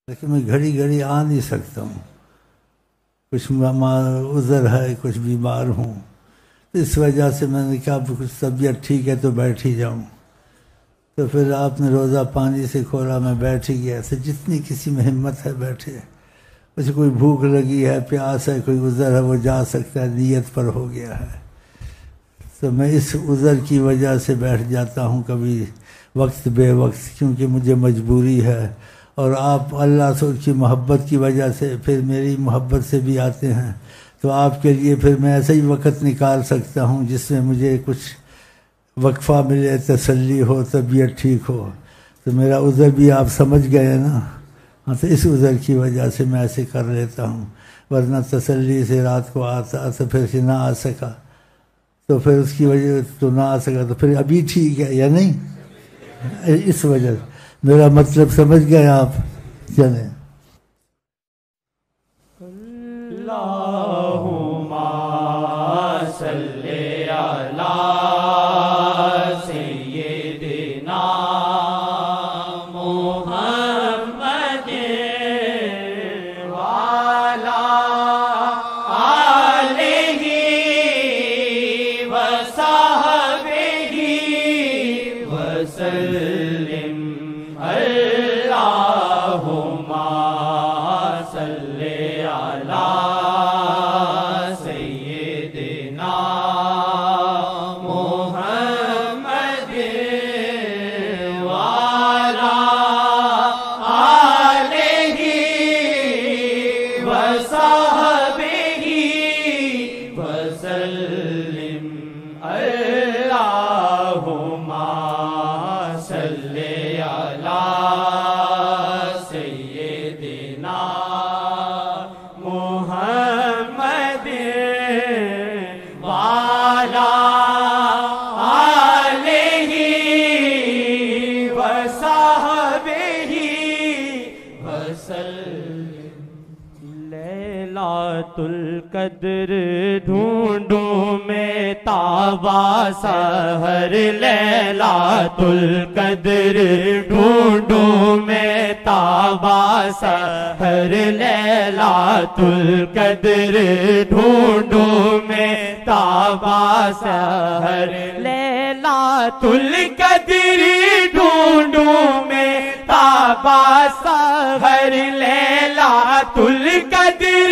لیکن میں گھڑی گھڑی آ نہیں سکتا ہوں، کچھ عذر ہے، کچھ بیمار ہوں، اس وجہ سے میں نے کہا کچھ طبیعت ٹھیک ہے تو بیٹھ ہی جاؤں۔ تو پھر آپ نے روزہ پانی سے کھولا، میں بیٹھ ہی گیا۔ تو جتنی کسی میں ہمت ہے بیٹھے، اسے کوئی بھوک لگی ہے، پیاس ہے، کوئی عذر ہے، وہ جا سکتا ہے، نیت پر ہو گیا ہے۔ تو میں اس عذر کی وجہ سے بیٹھ جاتا ہوں کبھی وقت بے وقت، کیونکہ مجھے مجبوری ہے، اور آپ اللہ سے کی محبت کی وجہ سے پھر میری محبت سے بھی آتے ہیں، تو آپ کے لیے پھر میں ایسا ہی وقت نکال سکتا ہوں جس میں مجھے کچھ وقفہ ملے، تسلی ہو، طبیعت ٹھیک ہو۔ تو میرا عذر بھی آپ سمجھ گئے نا، ہاں، تو اس عذر کی وجہ سے میں ایسے کر لیتا ہوں، ورنہ تسلی سے رات کو آتا تو پھر سے نہ آ سکا، تو پھر اس کی وجہ تو نہ آ سکا، تو پھر ابھی ٹھیک ہے یا نہیں؟ اس وجہ سے میرا مطلب سمجھ گئے آپ؟ چلیں۔ اللہم صلی علی سیدنا محمد وعلی آلہ وصحبہ وسلم۔ اللہم صلی علی سیدنا محمد وعلی آلہ وصحبہ وسلم۔ اللہم صلی علی سیدنا محمد وعلی آلہ وصحبہ وسلم۔ لیلۃ القدر ڈھونڈوں میں تابا سحر، لیلۃ القدر ڈھونڈوں میں تابا سحر، لیلۃ القدر ڈھونڈوں میں تابا سحر، لیلۃ القدر ڈھونڈوں میں تابا سحر، لیلۃ القدر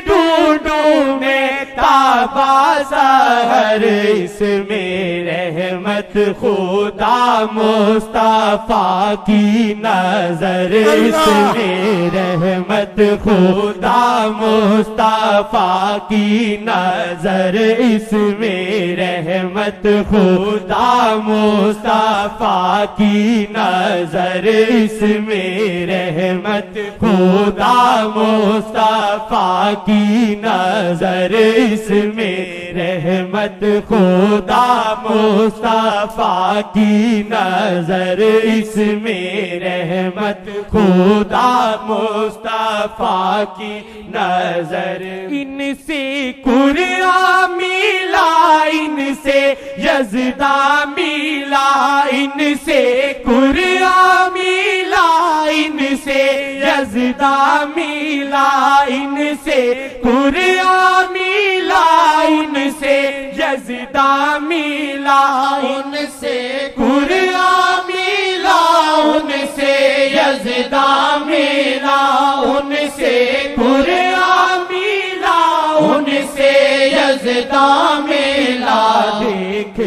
ڈھونڈوں میں تابا سحر۔ اس میں رحمت خدا مصطفیٰ کی نظر، اس میں رحمت خدا مصطفیٰ کی نظر، اس میں رحمت خدا مصطفیٰ کی نظر، اس میں رحمت خدا مصطفیٰ کی نظر، اس میں رحمت خدا مصطفیٰ کی نظر، اس میں رحمت خدا مصطفیٰ کی نظر۔ ان سے قرآن ملا، ان سے یزدہ ملا، ان سے قرآن ملا، ان سے یزدہ ملا، ان سے قرآن ملا، ان سے یزدہ ملا، ان سے قرآن ملا، ان سے یزدہ ملا، ان سے قرآن ملا، ان سے یزدہ ملا۔ دیکھ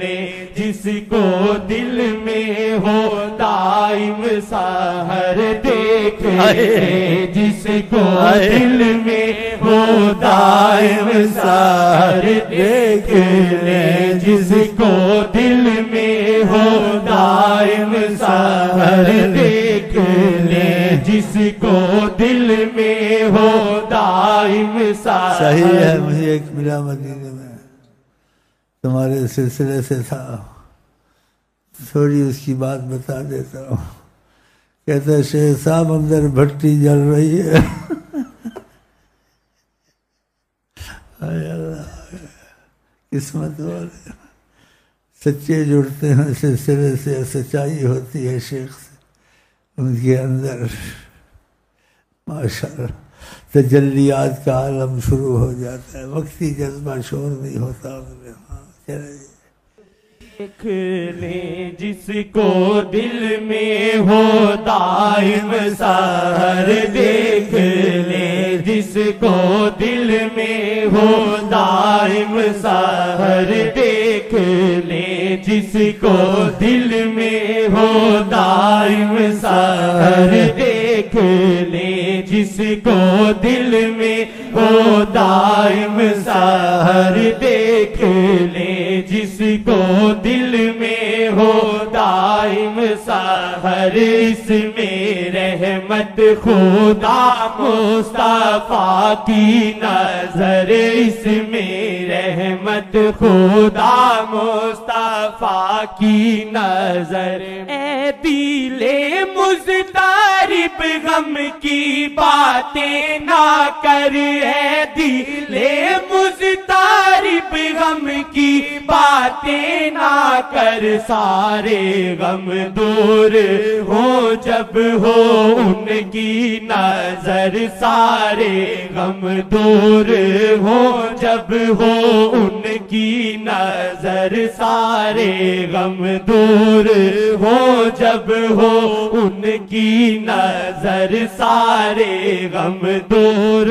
لے جس کو دل میں ہو دائم سحر، دیکھ لے جس کو دل میں ہو دائم سحر، دیکھ لے جس کو دل میں ہو دائم سحر، دیکھ لے جس کو دل میں ہو دائم سحر۔ صحیح ہے، مجھے ایک ملا مدینے میں، تمہارے سلسلے سے تھا، تھوڑی اس کی بات بتا دیتا ہوں۔ کہتا ہے شیخ صاحب اندر بھٹی جل رہی ہے۔ قسمت والے سچے جڑتے ہیں سلسلے سے، سچائی ہوتی ہے شیخ سے ان کے اندر۔ ماشاءاللہ تجلیات کا عالم شروع ہو جاتا ہے، وقتی جذبہ شور نہیں ہوتا اس میں. چلے دیکھ لیں جس کو دل میں ہو دائم سحر، دیکھ لیں جس کو دل میں ہو دائم سحر، دیکھ لیں جس کو دل میں ہو دائم سحر، دیکھ لیں جس کو دل میں ہو دائم سحر، دیکھ لیں جس کو دل میں ہو دائم سحر، اس میں رحمت خدا مصطفیٰ کی نظر، اس میں رحمت خدا مصطفیٰ کی نظر. اے دل مضطرب غم کی باتیں نہ کر، اے دل مضطرب غم کی باتیں نہ کر، سارے غم دور ہو جب ہو ان کی نظر، سارے غم دور ہو جب ہو ان کی نظر، سارے غم دور ہو جب ہو ان کی نظر، سارے غم دور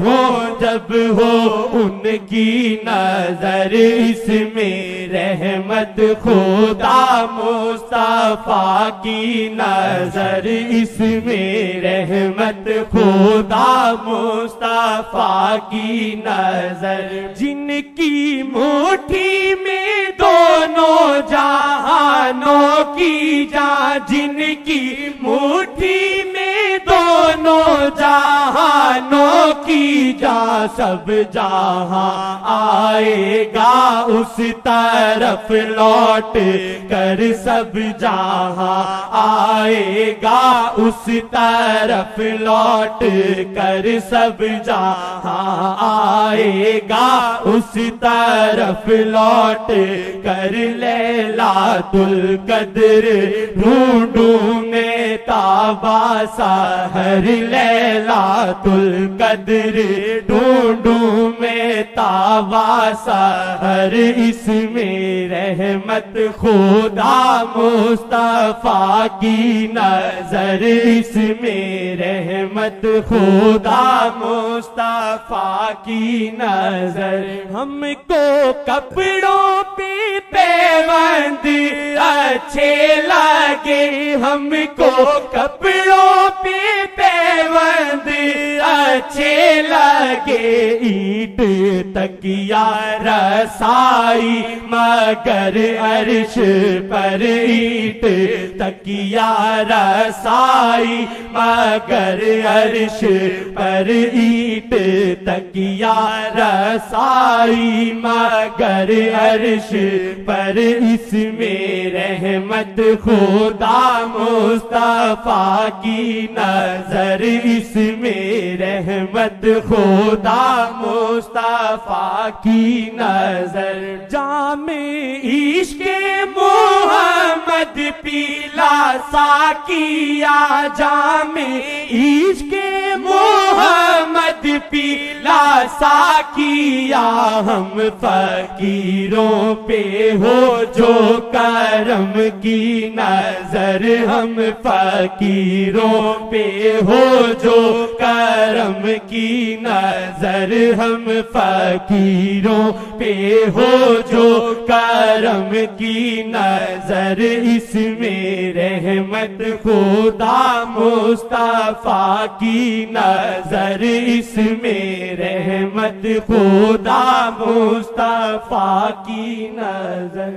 ہو جب ہو ان کی نظر. اس میں رحمت خدا مصطفیٰ کی نظر، اس میں رحمت خدا مصطفیٰ کی نظر. جن کی مٹھی میں دونوں جہانوں کی جان، جن کی مٹھی میں دونوں جہانوں کی جان، سب جہاں آئے گا اس طرف لوٹ کر، سب جہاں آئے گا اس طرف لوٹ کر، سب جہاں آئے گا اس طرف لوٹ کر. لیلۃ القدر ڈھونڈوں میں تابا سحر، لیلۃ القدر ڈھونڈوں میں تابا سحر، اس میں رحمت خدا مصطفیٰ کی نظر، اس میں رحمت خدا مصطفیٰ کی نظر. ہم کو کپڑوں پہ پیوند اچھے لگے، ہم کو کپڑوں پہ پیوند اچھے لگے، اینٹ تکیا رسائی مگر عرش پر، اینٹ تکیا رسائی مگر عرش پر، اینٹ تکیا رسائی مگر عرش پر. اس میں رحمت خدا مصطفیٰ کی نظر، اس میں رحمت خدا مصطفیٰ کی نظر. جام عشق محمد پیلا ساقیا، جام عشق محمد پیلا ساقیا، ہم فقیروں پہ ہو جو کرم کی نظر، ہم فقیروں پہ ہو جو کرم کی نظر، ہم فقیروں پہ ہو جو کرم کی نظر. اس میں رحمت خدا مصطفیٰ کی نظر، اس میں رحمت خدا مصطفیٰ کی نظر.